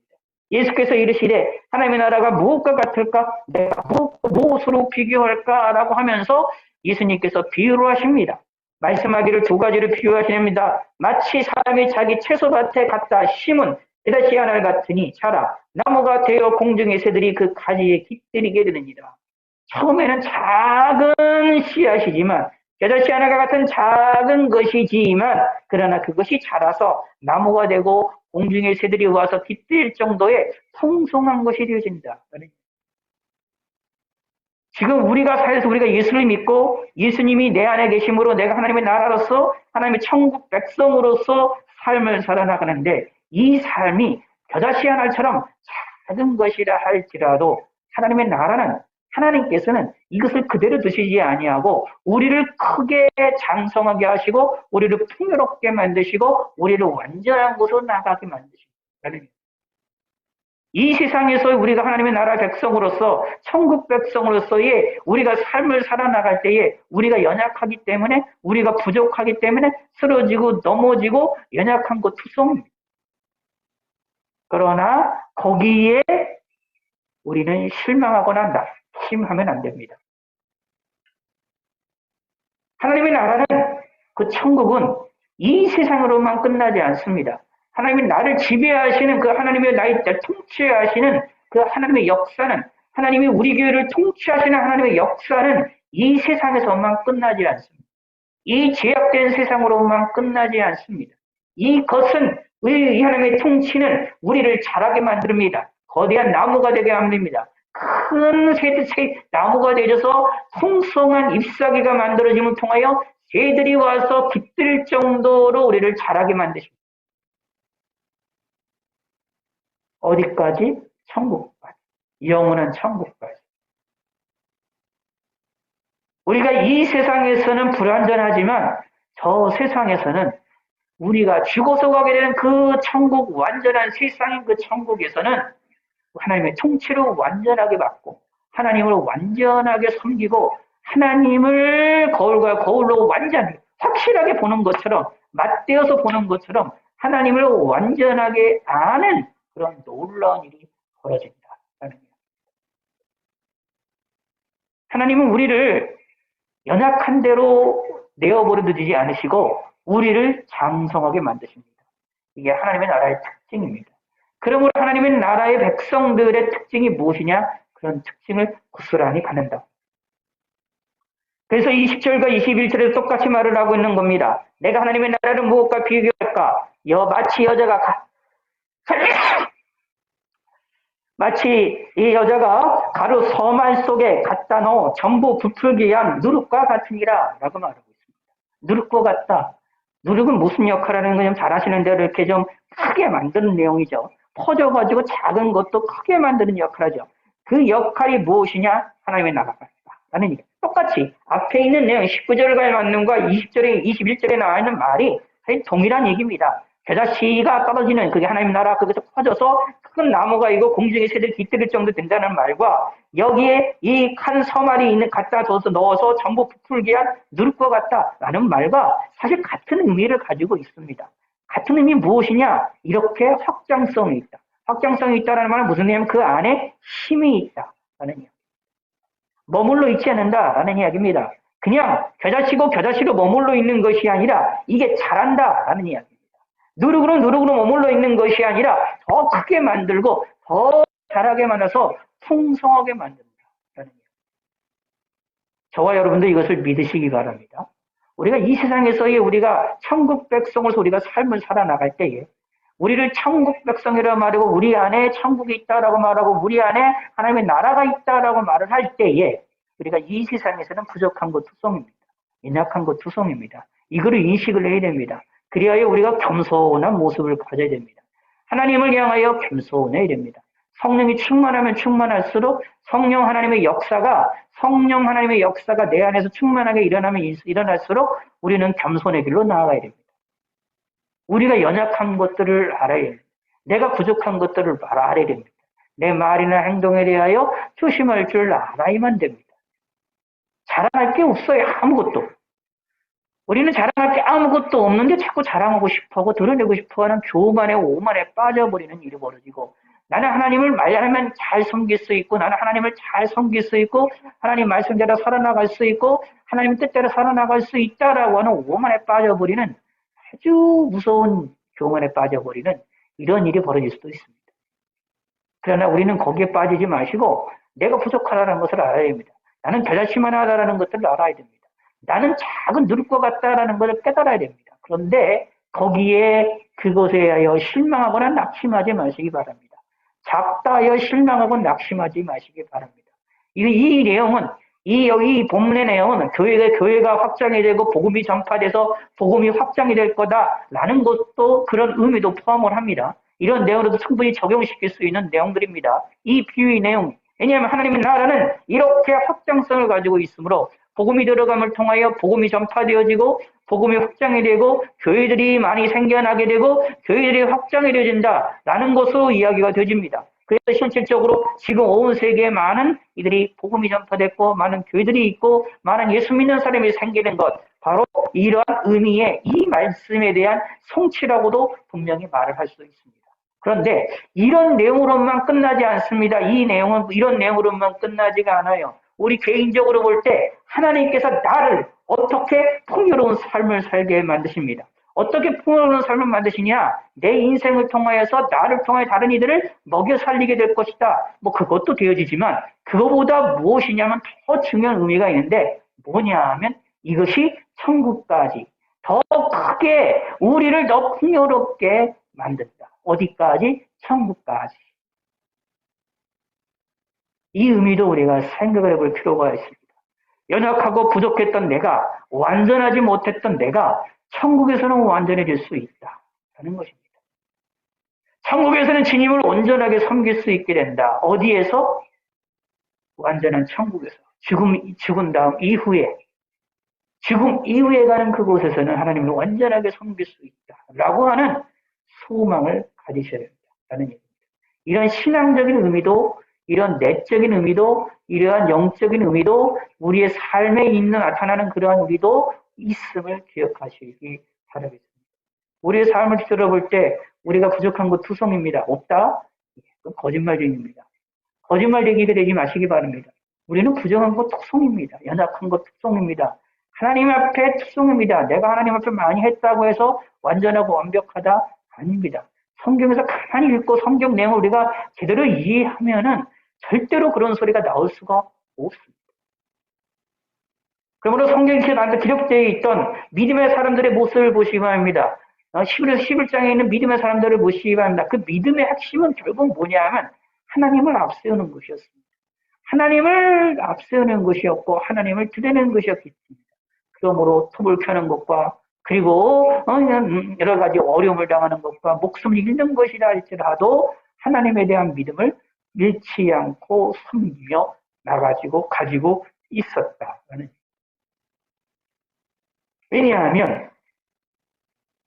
예수께서 이르시되 하나님의 나라가 무엇과 같을까? 내가 무엇으로 비교할까라고 하면서 예수님께서 비유를 하십니다. 말씀하기를 두 가지를 비유하십니다. 마치 사람이 자기 채소밭에 갖다 심은 겨자씨 하나 같으니 자라 나무가 되어 공중의 새들이 그 가지에 깃들이게 되느니라. 처음에는 작은 씨앗이지만 겨자씨 하나가 같은 작은 것이지만 그러나 그것이 자라서 나무가 되고 공중의 새들이 와서 깃들 정도의 풍성한 것이 되어진다. 지금 우리가 살아서 우리가 예수를 믿고 예수님이 내 안에 계심으로 내가 하나님의 나라로서 하나님의 천국 백성으로서 삶을 살아나가는데 이 삶이 겨자씨 하나처럼 작은 것이라 할지라도 하나님의 나라는 하나님께서는 이것을 그대로 두시지 아니하고 우리를 크게 장성하게 하시고 우리를 풍요롭게 만드시고 우리를 완전한 곳으로 나가게 만드십니다. 이 세상에서 우리가 하나님의 나라 백성으로서 천국 백성으로서의 우리가 삶을 살아나갈 때에 우리가 연약하기 때문에 우리가 부족하기 때문에 쓰러지고 넘어지고 연약한 것 투성입니다. 그러나 거기에 우리는 실망하거나 낙심하면 안 됩니다. 하나님의 나라는 그 천국은 이 세상으로만 끝나지 않습니다. 하나님이 나를 지배하시는 그 하나님의 나를 통치하시는 그 하나님의 역사는 하나님이 우리 교회를 통치하시는 하나님의 역사는 이 세상에서만 끝나지 않습니다. 이 제약된 세상으로만 끝나지 않습니다. 이것은 이 하나님의 통치는 우리를 자라게 만듭니다. 거대한 나무가 되게 합니다. 큰 나무가 되어서 풍성한 잎사귀가 만들어짐을 통하여 새들이 와서 깃들 정도로 우리를 자라게 만드십니다. 어디까지? 천국까지. 영원한 천국까지. 우리가 이 세상에서는 불완전하지만 저 세상에서는 우리가 죽어서 가게 되는 그 천국, 완전한 세상인 그 천국에서는 하나님의 통치로 완전하게 받고 하나님을 완전하게 섬기고 하나님을 거울과 거울로 완전히 확실하게 보는 것처럼 맞대어서 보는 것처럼 하나님을 완전하게 아는 그런 놀라운 일이 벌어진다. 하나님은 우리를 연약한 대로 내어버려두지 않으시고 우리를 장성하게 만드십니다. 이게 하나님의 나라의 특징입니다. 그러므로 하나님의 나라의 백성들의 특징이 무엇이냐? 그런 특징을 고스란히 갖는다. 그래서 20절과 21절에서 똑같이 말을 하고 있는 겁니다. 내가 하나님의 나라를 무엇과 비교할까? 마치 여자가 마치 이 여자가 가루 서말 속에 갖다 넣어 전부 부풀게 위한 누룩과 같으니라 라고 말하고 있습니다. 누룩과 같다. 누룩은 무슨 역할을 하는 거 좀 잘 아시는 대로 이렇게 좀 크게 만드는 내용이죠. 퍼져가지고 작은 것도 크게 만드는 역할을 하죠. 그 역할이 무엇이냐? 하나님의 나라가 라는 얘기. 똑같이 앞에 있는 내용 19절과의 만남과 20절에 21절에 나와 있는 말이 사실 동일한 얘기입니다. 겨자 씨가 떨어지는 그게 하나님 나라 거기서 퍼져서 큰 나무가 이거 공중에 새들 깃들 정도 된다는 말과 여기에 이 칸 서말이 있는 갖다 줘서 넣어서 전부 부풀게 한 누룩과 같다라는 말과 사실 같은 의미를 가지고 있습니다. 같은 의미 무엇이냐? 이렇게 확장성이 있다. 확장성이 있다는 말은 무슨 의미냐면 그 안에 힘이 있다라는 이야기. 머물러 있지 않는다라는 이야기입니다. 그냥 겨자씨고 겨자씨로 머물러 있는 것이 아니라 이게 자란다라는 이야기입니다. 누룩으로 머물러 있는 것이 아니라 더 크게 만들고 더 자라게 만들어서 풍성하게 만든다라는 이야기. 저와 여러분도 이것을 믿으시기 바랍니다. 우리가 이 세상에서의 우리가 천국 백성으로서 우리가 삶을 살아나갈 때에 우리를 천국 백성이라고 말하고 우리 안에 천국이 있다라고 말하고 우리 안에 하나님의 나라가 있다라고 말을 할 때에 우리가 이 세상에서는 부족한 것 투성입니다. 연약한 것 투성입니다. 이거를 인식을 해야 됩니다. 그리하여 우리가 겸손한 모습을 가져야 됩니다. 하나님을 향하여 겸손해야 됩니다. 성령이 충만하면 충만할수록 성령 하나님의 역사가 내 안에서 충만하게 일어날수록 우리는 겸손의 길로 나아가야 됩니다. 우리가 연약한 것들을 알아야 됩니다. 내가 부족한 것들을 알아야 됩니다. 내 말이나 행동에 대하여 조심할 줄 알아야만 됩니다. 자랑할 게 없어요. 아무것도. 우리는 자랑할 게 아무것도 없는데 자꾸 자랑하고 싶어하고 드러내고 싶어하는 교만에 오만에 빠져버리는 일이 벌어지고 나는 하나님을 말하면 잘 섬길 수 있고 나는 하나님을 잘 섬길 수 있고 하나님 말씀대로 살아나갈 수 있고 하나님 뜻대로 살아나갈 수 있다라고 하는 오만에 빠져버리는 아주 무서운 교만에 빠져버리는 이런 일이 벌어질 수도 있습니다. 그러나 우리는 거기에 빠지지 마시고 내가 부족하다는 것을 알아야 됩니다. 나는 겨자씨만 하다라는 것들을 알아야 됩니다. 나는 작은 누룩과 같다라는 것을 깨달아야 됩니다. 그런데 거기에 그것에 하여 실망하거나 낙심하지 마시기 바랍니다. 작다 하여 실망하고 낙심하지 마시기 바랍니다. 이 내용은 여기 본문의 내용은 교회가 확장이 되고 복음이 전파돼서 복음이 확장이 될 거다라는 것도 그런 의미도 포함을 합니다. 이런 내용으로도 충분히 적용시킬 수 있는 내용들입니다. 이 비유의 내용. 왜냐하면 하나님의 나라는 이렇게 확장성을 가지고 있으므로 복음이 들어감을 통하여 복음이 전파되어지고 복음이 확장이 되고 교회들이 많이 생겨나게 되고 교회들이 확장이 되어진다라는 것으로 이야기가 되어집니다. 그래서 실질적으로 지금 온 세계에 많은 이들이 복음이 전파됐고 많은 교회들이 있고 많은 예수 믿는 사람이 생기는 것 바로 이러한 의미의 이 말씀에 대한 성취라고도 분명히 말을 할 수 있습니다. 그런데 이런 내용으로만 끝나지 않습니다. 이런 내용으로만 끝나지가 않아요. 우리 개인적으로 볼 때 하나님께서 나를 어떻게 풍요로운 삶을 살게 만드십니다. 어떻게 풍요로운 삶을 만드시냐? 내 인생을 통하여서 나를 통하여 다른 이들을 먹여 살리게 될 것이다. 그것도 되어지지만 그거보다 무엇이냐면 더 중요한 의미가 있는데 뭐냐 하면 이것이 천국까지 더 크게 우리를 더 풍요롭게 만든다. 어디까지? 천국까지. 이 의미도 우리가 생각을 해볼 필요가 있습니다. 연약하고 부족했던 내가, 완전하지 못했던 내가 천국에서는 완전해질 수 있다라는 것입니다. 천국에서는 주님을 온전하게 섬길 수 있게 된다. 어디에서? 완전한 천국에서. 죽은 다음 이후에, 죽음 이후에 가는 그곳에서는 하나님을 완전하게 섬길 수 있다라고 하는 소망을 가지셔야 된다는 얘기입니다. 이런 신앙적인 의미도, 이런 내적인 의미도, 이러한 영적인 의미도 우리의 삶에 있는 나타나는 그러한 우리도 있음을 기억하시기 바라겠습니다. 우리의 삶을 들어볼 때 우리가 부족한 것 투성입니다. 없다? 거짓말쟁이입니다. 거짓말 얘기가 되지 마시기 바랍니다. 우리는 부정한 것 투성입니다. 연약한 것 투성입니다. 하나님 앞에 투성입니다. 내가 하나님 앞에 많이 했다고 해서 완전하고 완벽하다? 아닙니다. 성경에서 가만히 읽고 성경 내용을 우리가 제대로 이해하면은 절대로 그런 소리가 나올 수가 없습니다. 그러므로 성경에 기록되어 있던 믿음의 사람들의 모습을 보시기 바랍니다. 11에서 11장에 있는 믿음의 사람들을 보시기 바랍니다. 그 믿음의 핵심은 결국 뭐냐 하면 하나님을 앞세우는 것이었습니다. 하나님을 앞세우는 것이었고 하나님을 드러내는 것이었기 때문에 그러므로 톱을 켜는 것과 그리고 여러 가지 어려움을 당하는 것과 목숨을 잃는 것이라 할지라도 하나님에 대한 믿음을 잃지 않고 섬기며 가지고 있었다는. 왜냐하면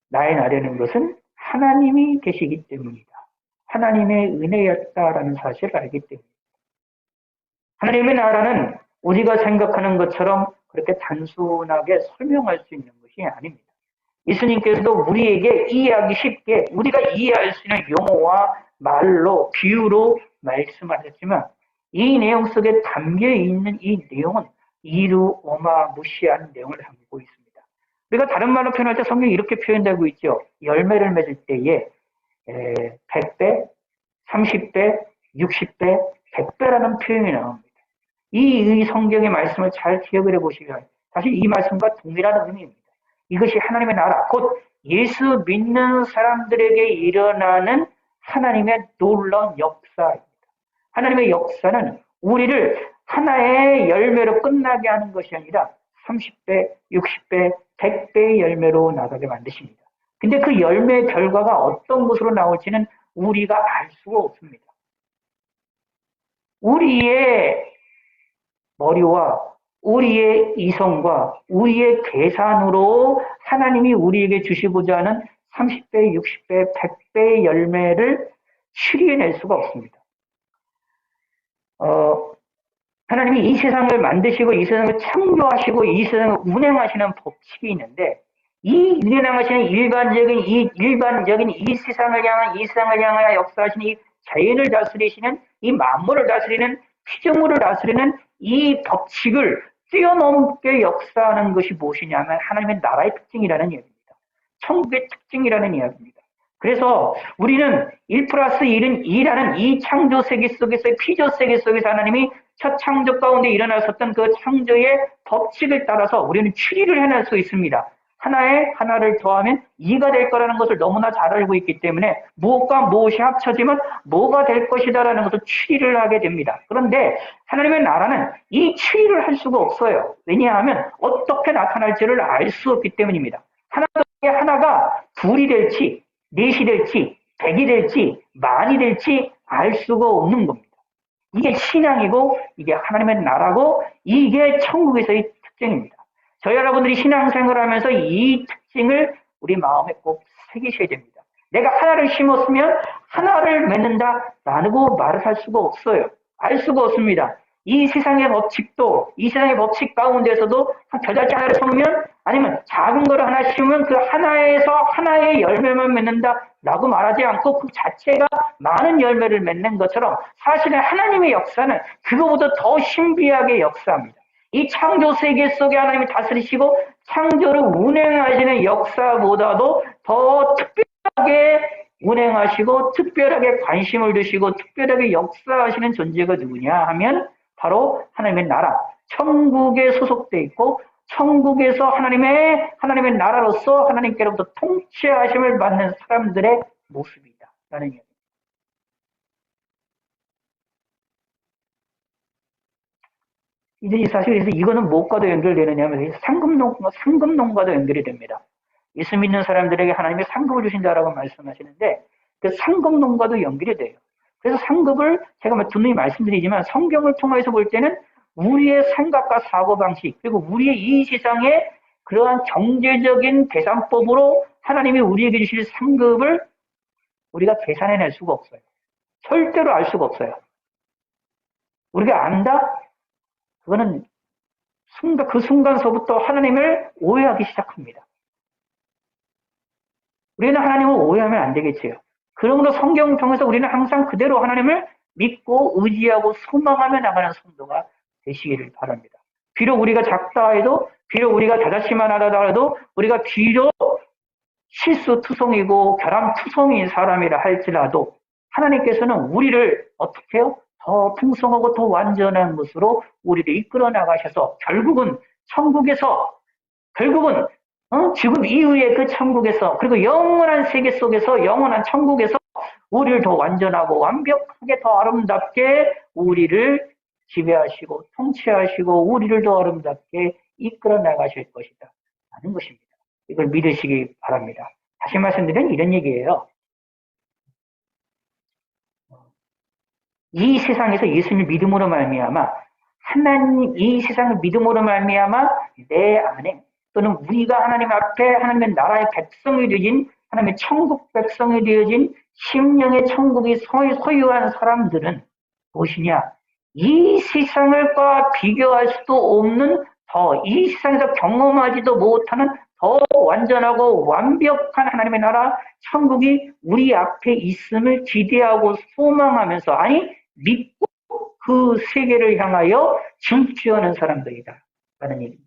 나의 나라는 것은 하나님이 계시기 때문이다. 하나님의 은혜였다라는 사실을 알기 때문이다. 하나님의 나라는 우리가 생각하는 것처럼 그렇게 단순하게 설명할 수 있는 것이 아닙니다. 예수님께서도 우리에게 이해하기 쉽게 우리가 이해할 수 있는 용어와 말로 비유로 말씀하셨지만 이 내용 속에 담겨 있는 이 내용은 이루어마무시한 내용을 담고 있습니다. 우리가 다른 말로 표현할 때 성경이 이렇게 표현되고 있죠. 열매를 맺을 때에 100배, 30배, 60배, 100배라는 표현이 나옵니다. 이 성경의 말씀을 잘 기억을 해보시면 사실 이 말씀과 동일한 의미입니다. 이것이 하나님의 나라, 곧 예수 믿는 사람들에게 일어나는 하나님의 놀라운 역사입니다. 하나님의 역사는 우리를 하나의 열매로 끝나게 하는 것이 아니라 30배, 60배, 100배의 열매로 나가게 만드십니다. 근데 그 열매의 결과가 어떤 것으로 나올지는 우리가 알 수가 없습니다. 우리의 머리와 우리의 이성과 우리의 계산으로 하나님이 우리에게 주시고자 하는 30배, 60배, 100배의 열매를 추리해낼 수가 없습니다. 하나님이 이 세상을 만드시고 이 세상을 창조하시고 이 세상을 운행하시는 법칙이 있는데 이 운행하시는 일반적인 이 세상을 향하여 역사하시는 이 자연을 다스리시는 이 만물을 다스리는 피조물을 다스리는 이 법칙을 뛰어넘게 역사하는 것이 무엇이냐면 하나님의 나라의 특징이라는 이야기입니다. 천국의 특징이라는 이야기입니다. 그래서 우리는 1+1은 2라는 이 창조 세계 속에서 피조 세계 속에서 하나님이 첫 창조 가운데 일어났었던 그 창조의 법칙을 따라서 우리는 추리를 해낼 수 있습니다. 하나에 하나를 더하면 2가 될 거라는 것을 너무나 잘 알고 있기 때문에 무엇과 무엇이 합쳐지면 뭐가 될 것이다라는 것을 추리를 하게 됩니다. 그런데 하나님의 나라는 이 추리를 할 수가 없어요. 왜냐하면 어떻게 나타날지를 알 수 없기 때문입니다. 하나가 둘이 될지 넷이 될지 100이 될지 만이 될지 알 수가 없는 겁니다. 이게 신앙이고 이게 하나님의 나라고 이게 천국에서의 특징입니다. 저희 여러분들이 신앙생활을 하면서 이 특징을 우리 마음에 꼭 새기셔야 됩니다. 내가 하나를 심었으면 하나를 맺는다라고 말을 할 수가 없어요. 알 수가 없습니다. 이 세상의 법칙도 이 세상의 법칙 가운데서도 겨자씨 하나를 심으면 아니면 작은 거를 하나 심으면 그 하나에서 하나의 열매만 맺는다라고 말하지 않고 그 자체가 많은 열매를 맺는 것처럼 사실은 하나님의 역사는 그거보다 더 신비하게 역사합니다. 이 창조 세계 속에 하나님이 다스리시고 창조를 운행하시는 역사보다도 더 특별하게 운행하시고 특별하게 관심을 두시고 특별하게 역사하시는 존재가 누구냐 하면 바로 하나님의 나라, 천국에 소속되어 있고 천국에서 하나님의 나라로서 하나님께로부터 통치하심을 받는 사람들의 모습이다. 라는 얘기. 이제 사실 그래서 이거는 무엇과도 연결되느냐면 상급론과도 연결이 됩니다. 예수 믿는 사람들에게 하나님이 상급을 주신다라고 말씀하시는데 그 상급론과도 연결이 돼요. 그래서 상급을 제가 분명히 말씀드리지만 성경을 통해서 볼 때는 우리의 생각과 사고방식 그리고 우리의 이 세상의 그러한 경제적인 계산법으로 하나님이 우리에게 주실 상급을 우리가 계산해낼 수가 없어요. 절대로 알 수가 없어요. 우리가 안다? 그거는 그 순간서부터 하나님을 오해하기 시작합니다. 우리는 하나님을 오해하면 안 되겠지요. 그러므로 성경을 통해서 우리는 항상 그대로 하나님을 믿고 의지하고 소망하며 나가는 성도가 되시기를 바랍니다. 비록 우리가 작다 해도 비록 우리가 자존심만 하다 해도 우리가 비록 실수투성이고 결함투성이인 사람이라 할지라도 하나님께서는 우리를 어떻게 해요? 더 풍성하고 더 완전한 것으로 우리를 이끌어 나가셔서 결국은 천국에서 결국은 지금 이후의 그 천국에서 그리고 영원한 세계 속에서 영원한 천국에서 우리를 더 완전하고 완벽하게 더 아름답게 우리를 지배하시고 통치하시고 우리를 더 아름답게 이끌어 나가실 것이다 라는 것입니다. 이걸 믿으시기 바랍니다. 다시 말씀드리면 이런 얘기예요. 이 세상에서 예수님을 믿음으로 말미암아 하나님 이 세상을 믿음으로 말미암아 내 안에 또는 우리가 하나님 앞에 하나님의 나라의 백성이 되어진 하나님의 천국 백성이 되어진 심령의 천국이 소유한 사람들은 무엇이냐? 이 세상과 비교할 수도 없는 이 세상에서 경험하지도 못하는 더 완전하고 완벽한 하나님의 나라 천국이 우리 앞에 있음을 기대하고 소망하면서 믿고 그 세계를 향하여 진취하는 사람들이다 라는 얘기입니다.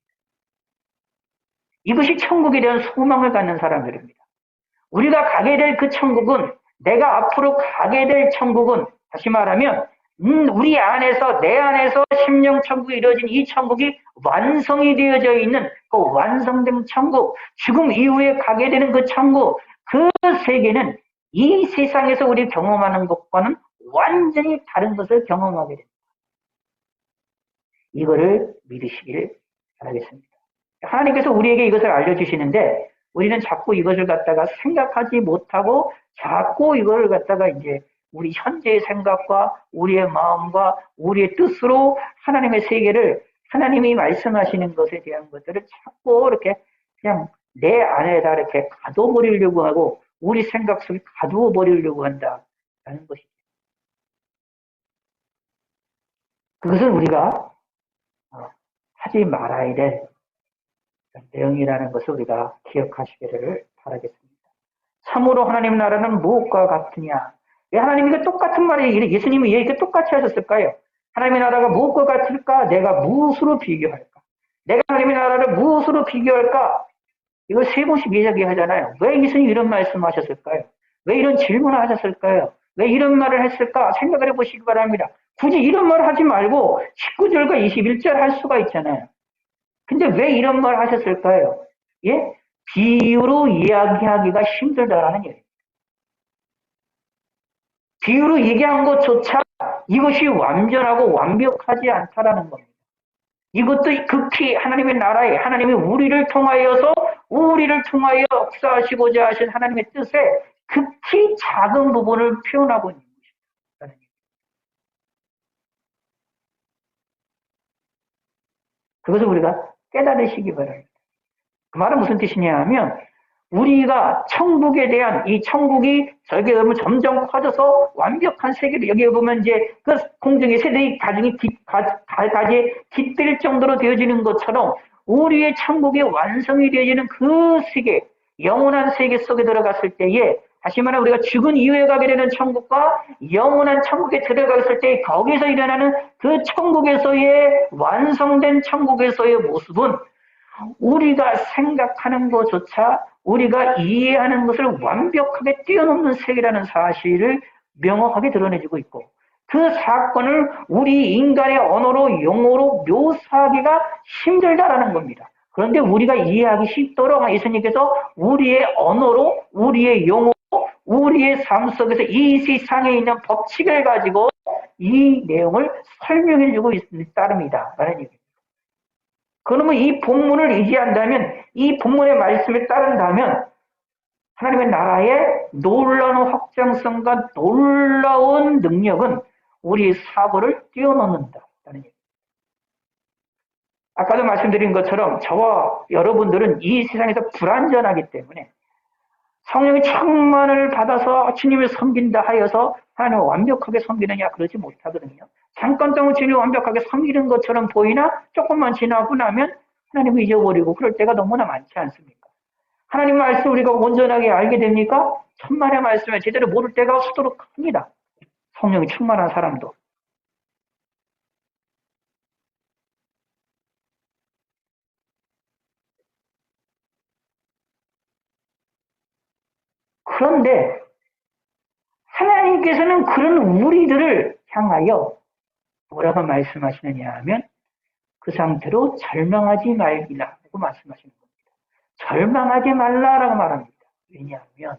이것이 천국에 대한 소망을 갖는 사람들입니다. 우리가 가게 될 그 천국은 내가 앞으로 가게 될 천국은 다시 말하면 우리 안에서 내 안에서 심령 천국이 이루어진 이 천국이 완성이 되어져 있는 그 완성된 천국 지금 이후에 가게 되는 그 천국 그 세계는 이 세상에서 우리 경험하는 것과는 완전히 다른 것을 경험하게 됩니다. 이거를 믿으시길 바라겠습니다. 하나님께서 우리에게 이것을 알려주시는데 우리는 자꾸 이것을 갖다가 생각하지 못하고 자꾸 이걸 갖다가 이제 우리 현재의 생각과 우리의 마음과 우리의 뜻으로 하나님의 세계를 하나님이 말씀하시는 것에 대한 것들을 자꾸 이렇게 그냥 내 안에다 이렇게 가둬버리려고 하고 우리 생각 속에 가두어 버리려고 한다라는 것이죠. 그것을 우리가 하지 말아야 될 내용이라는 것을 우리가 기억하시기를 바라겠습니다. 참으로 하나님 나라는 무엇과 같으냐? 왜 하나님이 그 똑같은 말을 예수님이 왜 이렇게 똑같이 하셨을까요? 하나님의 나라가 무엇과 같을까? 내가 무엇으로 비교할까? 내가 하나님의 나라를 무엇으로 비교할까? 이걸 세 번씩 이야기하잖아요. 왜 예수님이 이런 말씀하셨을까요? 왜 이런 질문을 하셨을까요? 왜 이런 말을 했을까? 생각을 해보시기 바랍니다. 굳이 이런 말을 하지 말고 19절과 21절 할 수가 있잖아요. 근데 왜 이런 말을 하셨을까요? 예? 비유로 이야기하기가 힘들다라는 얘기예요. 비유로 얘기한 것조차 이것이 완전하고 완벽하지 않다라는 겁니다. 이것도 극히 하나님의 나라에 하나님이 우리를 통하여 역사하시고자 하신 하나님의 뜻에 극히 작은 부분을 표현하고 있는 것입니다. 그것을 우리가 깨달으시기 바랍니다. 그 말은 무슨 뜻이냐 하면 우리가 천국에 대한 이 천국이 저기 보면 점점 커져서 완벽한 세계를 여기 보면 이제 그 공중의 세대의 가중이 가지에 깃들 정도로 되어지는 것처럼 우리의 천국이 완성이 되어지는 그 세계 영원한 세계 속에 들어갔을 때에 다시 말하면 우리가 죽은 이후에 가게 되는 천국과 영원한 천국에 들어갔을 때 거기서 일어나는 그 천국에서의 완성된 천국에서의 모습은 우리가 생각하는 것조차 우리가 이해하는 것을 완벽하게 뛰어넘는 세계라는 사실을 명확하게 드러내주고 있고 그 사건을 우리 인간의 언어로 용어로 묘사하기가 힘들다라는 겁니다. 그런데 우리가 이해하기 쉽도록 예수님께서 우리의 언어로 우리의 용어로 우리의 삶 속에서 이 세상에 있는 법칙을 가지고 이 내용을 설명해 주고 있다랍니다. 라는 얘기입니다. 그러면 이 본문을 의지한다면 이 본문의 말씀에 따른다면 하나님의 나라의 놀라운 확장성과 놀라운 능력은 우리의 사고를 뛰어넘는다는 얘기입니다. 아까도 말씀드린 것처럼 저와 여러분들은 이 세상에서 불완전하기 때문에 성령의 충만을 받아서 주님을 섬긴다 하여서 하나님을 완벽하게 섬기느냐 그러지 못하거든요. 잠깐 동안 주님을 완벽하게 섬기는 것처럼 보이나 조금만 지나고 나면 하나님을 잊어버리고 그럴 때가 너무나 많지 않습니까? 하나님 말씀 우리가 온전하게 알게 됩니까? 천만의 말씀을 제대로 모를 때가 수두룩합니다. 성령이 충만한 사람도. 그런데 하나님께서는 그런 우리들을 향하여 뭐라고 말씀하시느냐 하면 그 상태로 절망하지 말기라고 말씀하시는 겁니다. 절망하지 말라라고 말합니다. 왜냐하면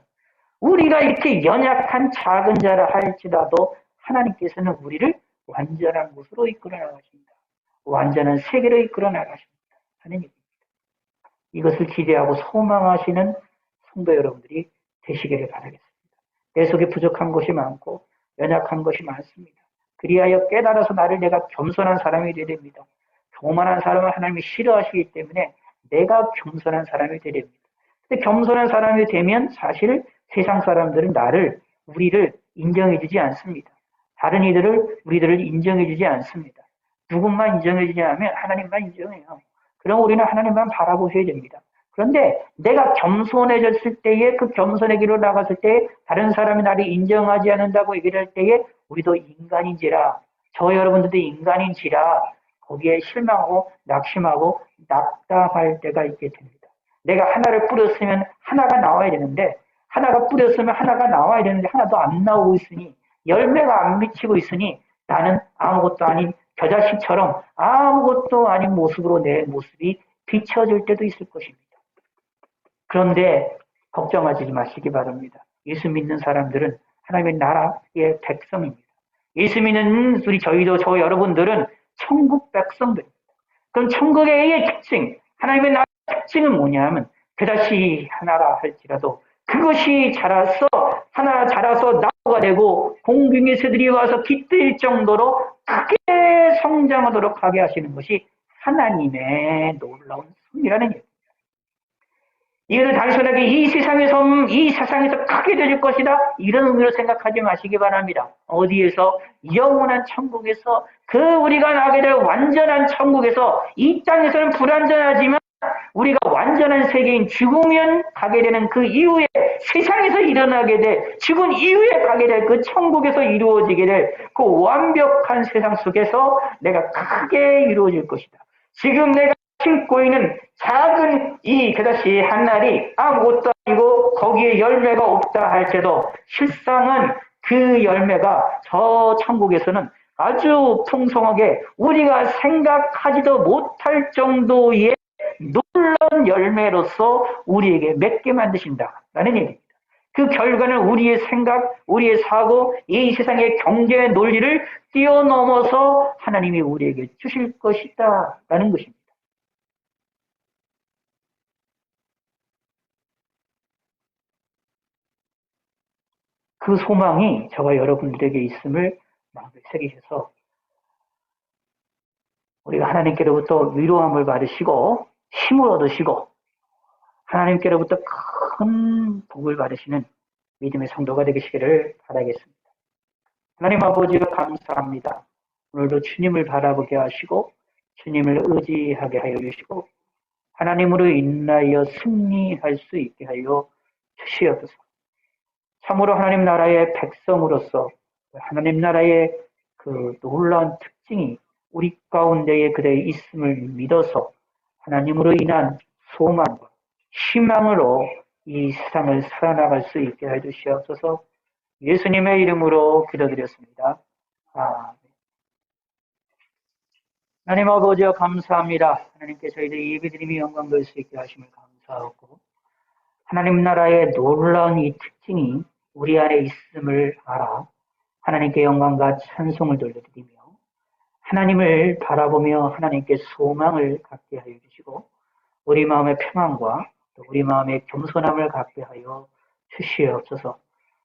우리가 이렇게 연약한 작은 자라 할지라도 하나님께서는 우리를 완전한 곳으로 이끌어 나가십니다. 완전한 세계로 이끌어 나가십니다. 하는 얘기입니다. 이것을 기대하고 소망하시는 성도 여러분들이 되시기를 바라겠습니다. 내 속에 부족한 것이 많고 연약한 것이 많습니다. 그리하여 깨달아서 나를 내가 겸손한 사람이 되야 됩니다. 교만한 사람은 하나님이 싫어하시기 때문에 내가 겸손한 사람이 되야 됩니다. 근데 겸손한 사람이 되면 사실 세상 사람들은 우리를 인정해주지 않습니다. 다른 우리들을 인정해주지 않습니다. 누군만 인정해주냐 하면 하나님만 인정해요. 그럼 우리는 하나님만 바라보셔야 됩니다. 그런데 내가 겸손해졌을 때에 그 겸손의 길로 나갔을 때에 다른 사람이 나를 인정하지 않는다고 얘기를 할 때에 우리도 인간인지라 저 여러분들도 인간인지라 거기에 실망하고 낙심하고 낙담할 때가 있게 됩니다. 내가 하나를 뿌렸으면 하나가 나와야 되는데 하나가 뿌렸으면 하나가 나와야 되는데 하나도 안 나오고 있으니 열매가 안 미치고 있으니 나는 아무것도 아닌 겨자씨처럼 아무것도 아닌 모습으로 내 모습이 비춰질 때도 있을 것입니다. 그런데 걱정하지 마시기 바랍니다. 예수 믿는 사람들은 하나님의 나라의 백성입니다. 예수 믿는 저 여러분들은 천국 백성들입니다. 그럼 천국의 특징, 하나님의 나라의 특징은 뭐냐면 그다시 하나라 할지라도 그것이 자라서 나무가 되고 공중의 새들이 와서 깃들 정도로 크게 성장하도록 하게 하시는 것이 하나님의 놀라운 섭리라는 얘기입니다. 이거를 단순하게 이 세상에서 크게 되질 것이다 이런 의미로 생각하지 마시기 바랍니다. 어디에서? 영원한 천국에서 우리가 나게 될 완전한 천국에서 이 땅에서는 불완전하지만 우리가 완전한 세계인 죽으면 가게 되는 그 이후에 세상에서 일어나게 될 죽은 이후에 가게 될 그 천국에서 이루어지게 될 그 완벽한 세상 속에서 내가 크게 이루어질 것이다. 지금 내가 심고 있는 작은 이 그다시 한 날이 아무것도 아니고 거기에 열매가 없다 할지라도 실상은 그 열매가 저 천국에서는 아주 풍성하게 우리가 생각하지도 못할 정도의 놀라운 열매로서 우리에게 맺게 만드신다라는 얘기입니다. 그 결과는 우리의 생각, 우리의 사고, 이 세상의 경제의 논리를 뛰어넘어서 하나님이 우리에게 주실 것이다 라는 것입니다. 그 소망이 저와 여러분들에게 있음을 마음에 새기셔서 우리가 하나님께로부터 위로함을 받으시고 힘을 얻으시고 하나님께로부터 큰 복을 받으시는 믿음의 성도가 되시기를 바라겠습니다. 하나님 아버지가 감사합니다. 오늘도 주님을 바라보게 하시고 주님을 의지하게 하여 주시고 하나님으로 인하여 승리할 수 있게 하여 주시옵소서. 참으로 하나님 나라의 백성으로서 하나님 나라의 그 놀라운 특징이 우리 가운데에 그대의 있음을 믿어서 하나님으로 인한 소망과 희망으로 이 세상을 살아나갈 수 있게 해주시옵소서. 예수님의 이름으로 기도드렸습니다. 아멘. 하나님 아버지여 감사합니다. 하나님께 저희들이 예배드림이 영광 돌 수 있게 하심을 감사하고 하나님 나라의 놀라운 이 특징이 우리 안에 있음을 알아 하나님께 영광과 찬송을 돌려드리며 하나님을 바라보며 하나님께 소망을 갖게 하여 주시고 우리 마음의 평안과 또 우리 마음의 겸손함을 갖게 하여 주시옵소서.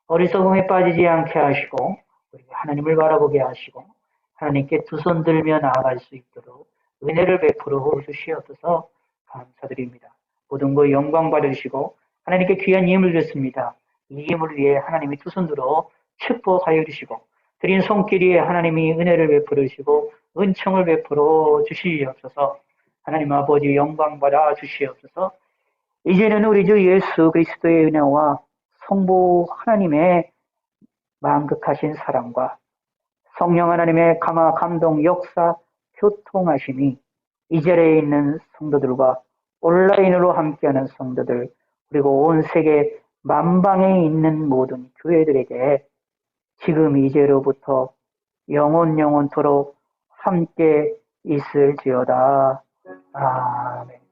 어리석음에 빠지지 않게 하시고 우리가 하나님을 바라보게 하시고 하나님께 두 손 들며 나아갈 수 있도록 은혜를 베풀어 주시옵소서. 감사드립니다. 모든 것 영광 받으시고 하나님께 귀한 예물 드렸습니다. 이 예물을 위해 하나님이 두 손 들어 축복하여 주시고 드린 손길에 하나님이 은혜를 베풀어 주시고 은총을 베풀어 주시옵소서. 하나님 아버지 영광 받아 주시옵소서. 이제는 우리 주 예수 그리스도의 은혜와 성부 하나님의 만극하신 사랑과 성령 하나님의 감화 감동 역사 교통하심이 이 자리에 있는 성도들과 온라인으로 함께하는 성도들 그리고 온 세계 만방에 있는 모든 교회들에게 지금 이제로부터 영원토록 함께 있을지어다. 아멘.